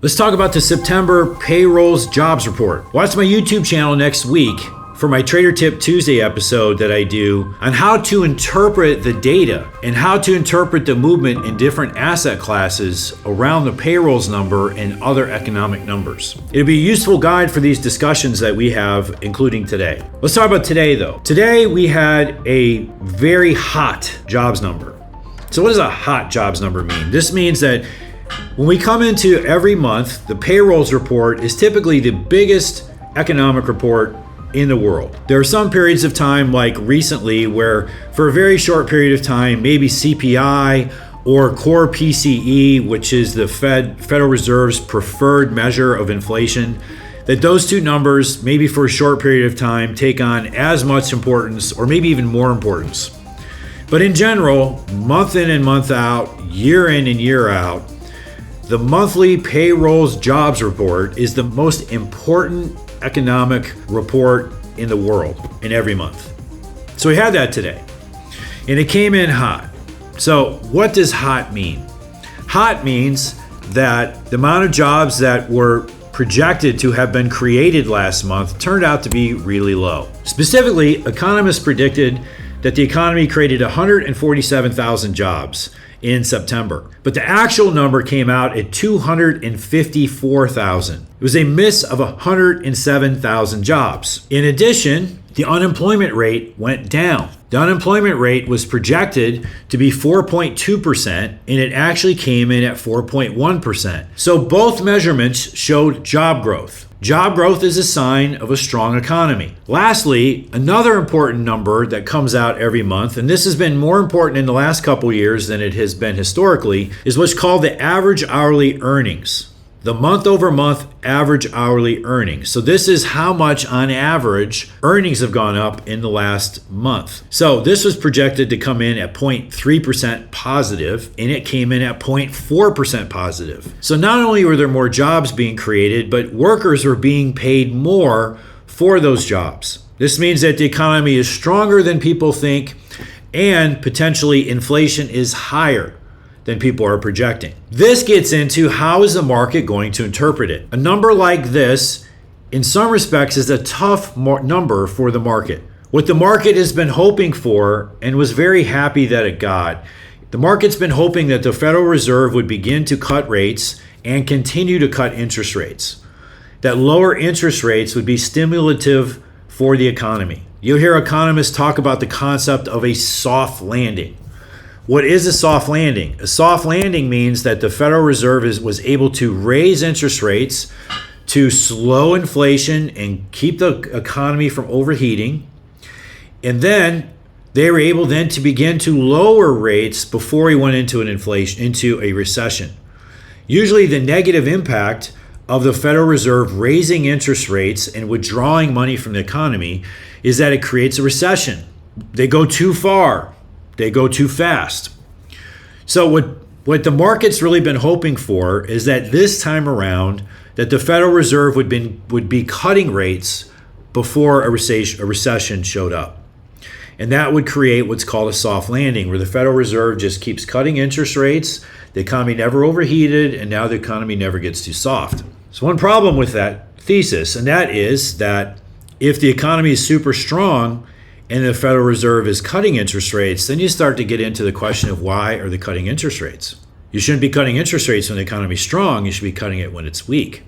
Let's talk about the September Payrolls jobs report. Watch my YouTube channel next week for my Trader Tip Tuesday episode that I do on how to interpret the data and how to interpret the movement in different asset classes around the payrolls number and other economic numbers. It'll be a useful guide for these discussions that we have, including today. Let's talk about today though. Today we had a very hot jobs number. So what does a hot jobs number mean? This means that when we come into every month, the payrolls report is typically the biggest economic report in the world. There are some periods of time, like recently, where for a very short period of time, maybe CPI or core PCE, which is the Federal Reserve's preferred measure of inflation, that those two numbers, maybe for a short period of time, take on as much importance or maybe even more importance. But in general, month in and month out, year in and year out, the monthly payrolls jobs report is the most important economic report in the world in every month. So we had that today, and it came in hot. So what does hot mean? Hot means that the amount of jobs that were projected to have been created last month turned out to be really low. Specifically, economists predicted that the economy created 147,000 jobs in September. But the actual number came out at 254,000. It was a miss of 107,000 jobs. In addition, the unemployment rate went down. The unemployment rate was projected to be 4.2%, and it actually came in at 4.1%. So both measurements showed job growth. Job growth is a sign of a strong economy. Lastly, another important number that comes out every month, and this has been more important in the last couple years than it has been historically, is what's called the average hourly earnings. The month-over-month average hourly earnings. So this is how much on average earnings have gone up in the last month. So this was projected to come in at 0.3% positive, and it came in at 0.4% positive. So not only were there more jobs being created, but workers were being paid more for those jobs. This means that the economy is stronger than people think, and potentially inflation is higher than people are projecting. This gets into how is the market going to interpret it. A number like this, in some respects, is a tough number for the market. What the market has been hoping for and was very happy that it got, the market's been hoping that the Federal Reserve would begin to cut rates and continue to cut interest rates. That lower interest rates would be stimulative for the economy. You'll hear economists talk about the concept of a soft landing. What is a soft landing? A soft landing means that the Federal Reserve was able to raise interest rates to slow inflation and keep the economy from overheating. And then they were able then to begin to lower rates before we went into into a recession. Usually the negative impact of the Federal Reserve raising interest rates and withdrawing money from the economy is that it creates a recession. They go too far. They go too fast. So what the market's really been hoping for is that this time around that the Federal Reserve would be cutting rates before a recession showed up. And that would create what's called a soft landing, where the Federal Reserve just keeps cutting interest rates, the economy never overheated, and now the economy never gets too soft. So one problem with that thesis, and that is that if the economy is super strong and the Federal Reserve is cutting interest rates, then you start to get into the question of why are they cutting interest rates? You shouldn't be cutting interest rates when the economy is strong. You should be cutting it when it's weak.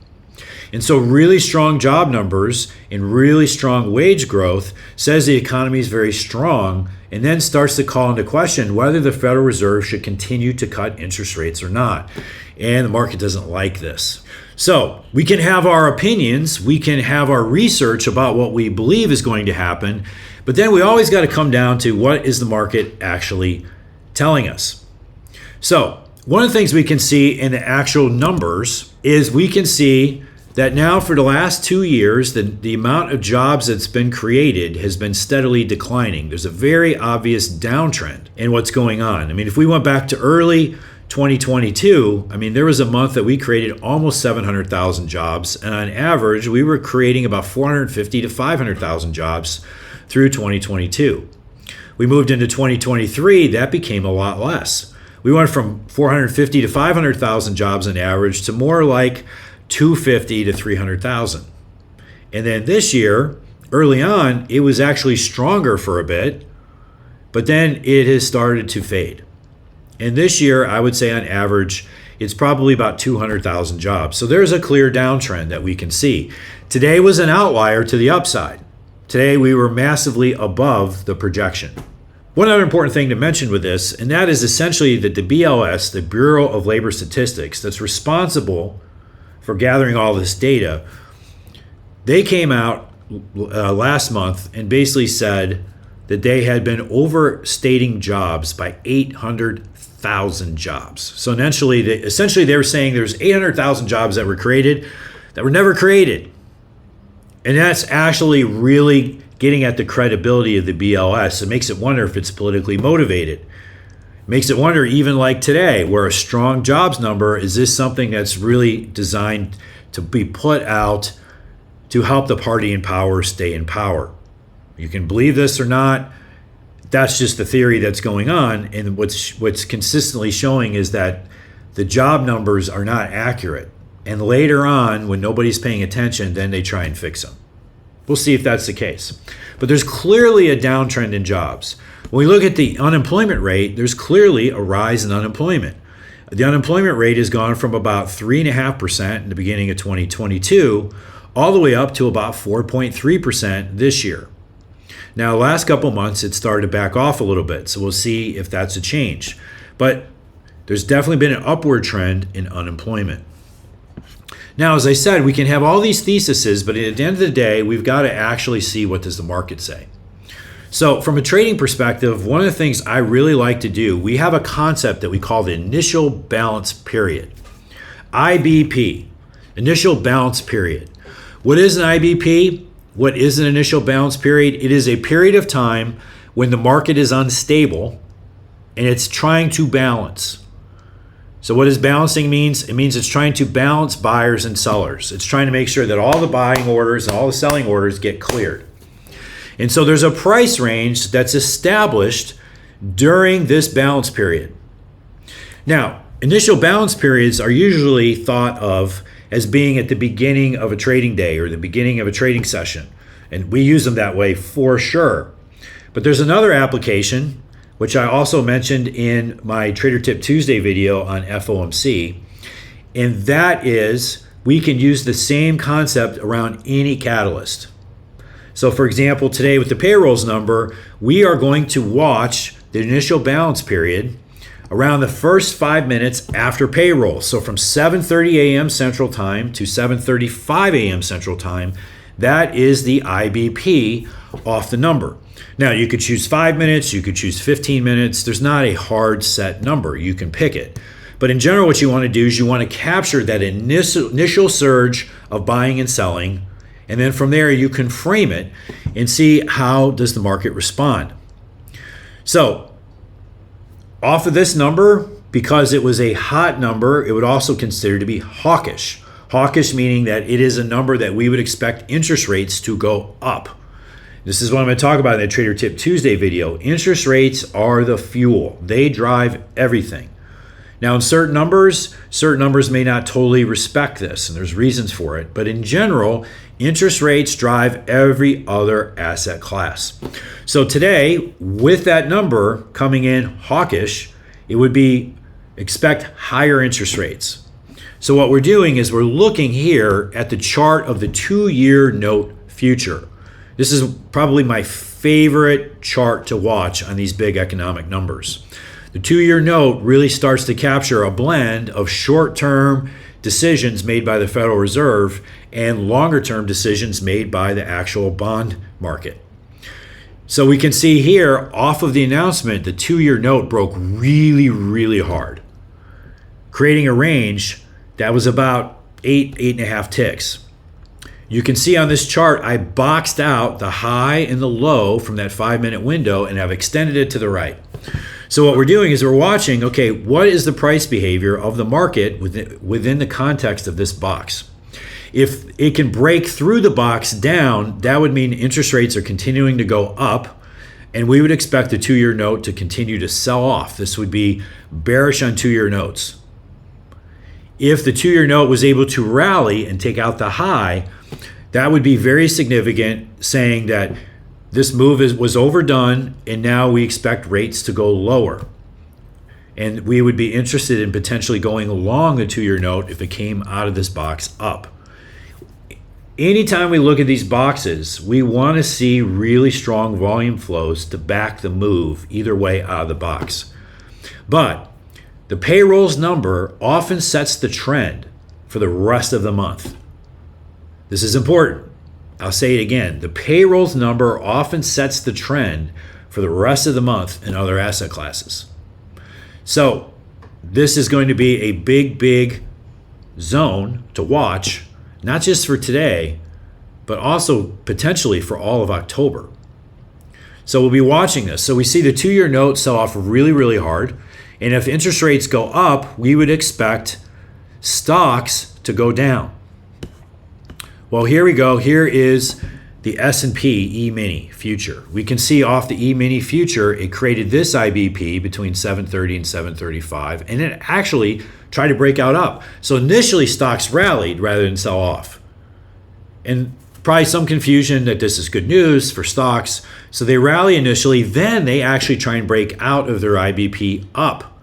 And so really strong job numbers and really strong wage growth says the economy is very strong, and then starts to call into question whether the Federal Reserve should continue to cut interest rates or not. And the market doesn't like this. So we can have our opinions, we can have our research about what we believe is going to happen, but then we always got to come down to what is the market actually telling us. So one of the things we can see in the actual numbers is we can see that now for the last 2 years, the amount of jobs that's been created has been steadily declining. There's a very obvious downtrend in what's going on. I mean, if we went back to early 2022, I mean, there was a month that we created almost 700,000 jobs, and on average, we were creating about 450 to 500,000 jobs through 2022. We moved into 2023, that became a lot less. We went from 450 to 500,000 jobs on average to more like 250 to 300,000. And then this year, early on, it was actually stronger for a bit, but then it has started to fade. And this year, I would say on average, it's probably about 200,000 jobs. So there's a clear downtrend that we can see. Today was an outlier to the upside. Today, we were massively above the projection. One other important thing to mention with this, and that is essentially that the BLS, the Bureau of Labor Statistics, that's responsible for gathering all this data, they came out last month and basically said that they had been overstating jobs by 800,000 jobs. So essentially they were saying there's 800,000 jobs that were created that were never created. And that's actually really getting at the credibility of the BLS. It makes it wonder if it's politically motivated. It makes it wonder, even like today, where a strong jobs number, is this something that's really designed to be put out to help the party in power stay in power? You can believe this or not. That's just the theory that's going on. And what's consistently showing is that the job numbers are not accurate. And later on, when nobody's paying attention, then they try and fix them. We'll see if that's the case. But there's clearly a downtrend in jobs. When we look at the unemployment rate, there's clearly a rise in unemployment. The unemployment rate has gone from about 3.5% in the beginning of 2022 all the way up to about 4.3% this year. Now, the last couple months, it started to back off a little bit, so we'll see if that's a change. But there's definitely been an upward trend in unemployment. Now, as I said, we can have all these theses, but at the end of the day, we've got to actually see what does the market say. So from a trading perspective, one of the things I really like to do, we have a concept that we call the initial balance period. IBP, initial balance period. What is an IBP? What is an initial balance period? It is a period of time when the market is unstable and it's trying to balance. So what does balancing means? It means it's trying to balance buyers and sellers. It's trying to make sure that all the buying orders and all the selling orders get cleared. And so there's a price range that's established during this balance period. Now, initial balance periods are usually thought of as being at the beginning of a trading day or the beginning of a trading session. And we use them that way for sure. But there's another application, which I also mentioned in my Trader Tip Tuesday video on FOMC. And that is, we can use the same concept around any catalyst. So for example, today with the payrolls number, we are going to watch the initial balance period around the first 5 minutes after payroll. So from 7:30 a.m. Central Time to 7:35 a.m. Central Time, that is the IBP off the number. Now, you could choose 5 minutes, you could choose 15 minutes. There's not a hard set number. You can pick it. But in general, what you want to do is you want to capture that initial surge of buying and selling, and then from there you can frame it and see how does the market respond. So, off of this number, because it was a hot number, it would also consider to be hawkish. Hawkish meaning that it is a number that we would expect interest rates to go up. This is what I'm going to talk about in the Trader Tip Tuesday video. Interest rates are the fuel. They drive everything. Now, in certain numbers may not totally respect this, and there's reasons for it. But in general, interest rates drive every other asset class. So today, with that number coming in hawkish, it would be expect higher interest rates. So what we're doing is we're looking here at the chart of the 2-year note future. This is probably my favorite chart to watch on these big economic numbers. The 2-year note really starts to capture a blend of short-term decisions made by the Federal Reserve and longer-term decisions made by the actual bond market. So we can see here, off of the announcement, the 2-year note broke really, really hard, creating a range that was about 8.5 ticks. You can see on this chart, I boxed out the high and the low from that 5-minute window and I've extended it to the right. So what we're doing is we're watching, okay, what is the price behavior of the market within the context of this box? If it can break through the box down, that would mean interest rates are continuing to go up, and we would expect the 2-year note to continue to sell off. This would be bearish on 2-year notes. if the 2-year note was able to rally and take out the high, that would be very significant, saying that this move was overdone and now we expect rates to go lower. And we would be interested in potentially going along the 2-year note if it came out of this box up. Anytime we look at these boxes, we want to see really strong volume flows to back the move either way out of the box. But the payrolls number often sets the trend for the rest of the month. This is important. I'll say it again. The payrolls number often sets the trend for the rest of the month in other asset classes. So this is going to be a big zone to watch, not just for today, but also potentially for all of October. So we'll be watching this. So we see the 2-year note sell off really hard. And if interest rates go up, we would expect stocks to go down. Well, here we go. Here is the S&P E-mini future. We can see off the E-mini future, it created this IBP between 730 and 735, and it actually tried to break out up. So initially, stocks rallied rather than sell off. And probably some confusion that this is good news for stocks. So they rally initially, then they actually try and break out of their IBP up,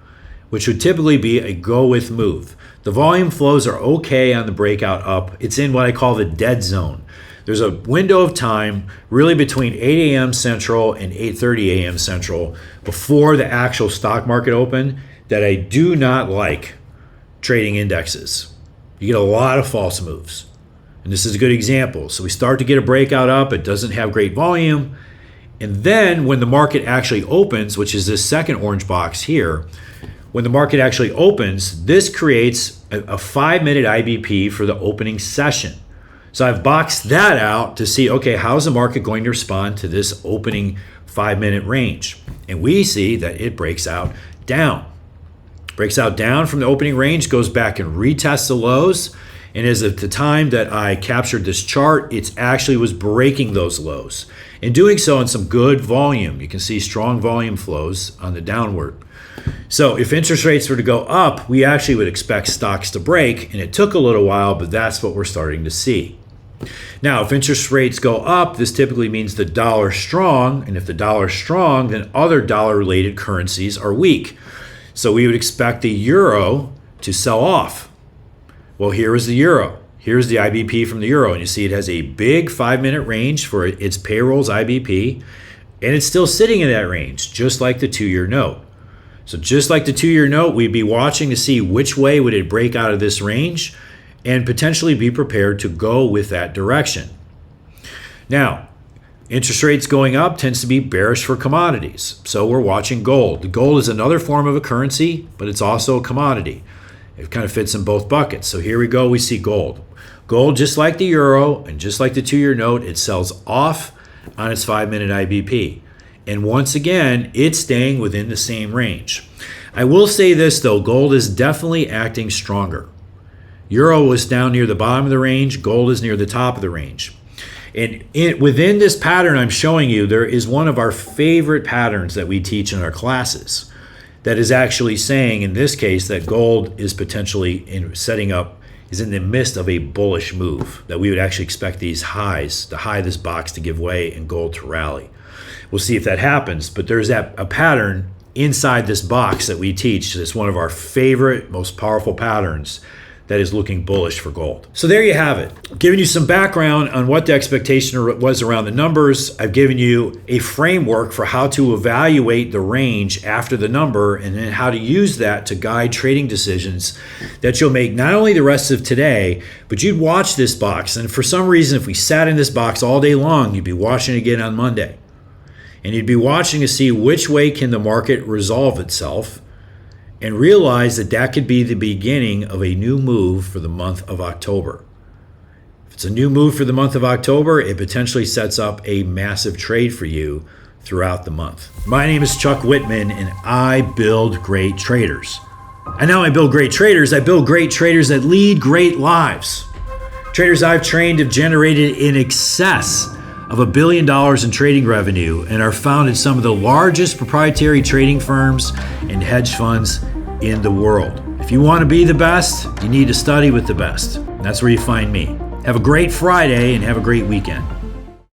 which would typically be a go-with move. The volume flows are okay on the breakout up. It's in what I call the dead zone. There's a window of time really between 8 a.m. Central and 8:30 a.m. Central before the actual stock market open that I do not like trading indexes. You get a lot of false moves. And this is a good example. So we start to get a breakout up. It doesn't have great volume. And then when the market actually opens, which is this second orange box here, when the market actually opens, this creates a 5-minute IBP for the opening session. So I've boxed that out to see, okay, how's the market going to respond to this opening 5-minute range? And we see that it breaks out down. Breaks out down from the opening range, goes back and retests the lows. And as at the time that I captured this chart, it actually was breaking those lows. And doing so in some good volume. You can see strong volume flows on the downward. So if interest rates were to go up, we actually would expect stocks to break. And it took a little while, but that's what we're starting to see. Now, if interest rates go up, this typically means the dollar's strong. And if the dollar's strong, then other dollar-related currencies are weak. So we would expect the euro to sell off. Well, here is the euro. Here's the IBP from the euro. And you see it has a big 5-minute range for its payrolls IBP. And it's still sitting in that range, just like the 2-year note. So just like the 2-year note, we'd be watching to see which way would it break out of this range and potentially be prepared to go with that direction. Now, interest rates going up tends to be bearish for commodities. So we're watching gold. The gold is another form of a currency, but it's also a commodity. It kind of fits in both buckets. So here we go, we see gold. Gold, just like the euro and just like the 2-year note, it sells off on its 5-minute IBP. And once again, it's staying within the same range. I will say this though, gold is definitely acting stronger. Euro was down near the bottom of the range, gold is near the top of the range. And within this pattern I'm showing you, there is one of our favorite patterns that we teach in our classes that is actually saying, in this case, that gold is potentially is in the midst of a bullish move, that we would actually expect these highs, the high of this box to give way and gold to rally. We'll see if that happens, but there's a pattern inside this box that we teach. It's one of our favorite, most powerful patterns that is looking bullish for gold. So there you have it. I've given you some background on what the expectation was around the numbers. I've given you a framework for how to evaluate the range after the number and then how to use that to guide trading decisions that you'll make not only the rest of today, but you'd watch this box. And for some reason, if we sat in this box all day long, you'd be watching it again on Monday. And you'd be watching to see which way can the market resolve itself and realize that that could be the beginning of a new move for the month of October. If it's a new move for the month of October, it potentially sets up a massive trade for you throughout the month. My name is Chuck Whitman, and I build great traders. And now I build great traders. I build great traders that lead great lives. Traders I've trained have generated in excess of $1 billion in trading revenue and are found in some of the largest proprietary trading firms and hedge funds in the world. If you want to be the best, you need to study with the best. That's where you find me. Have a great Friday and have a great weekend.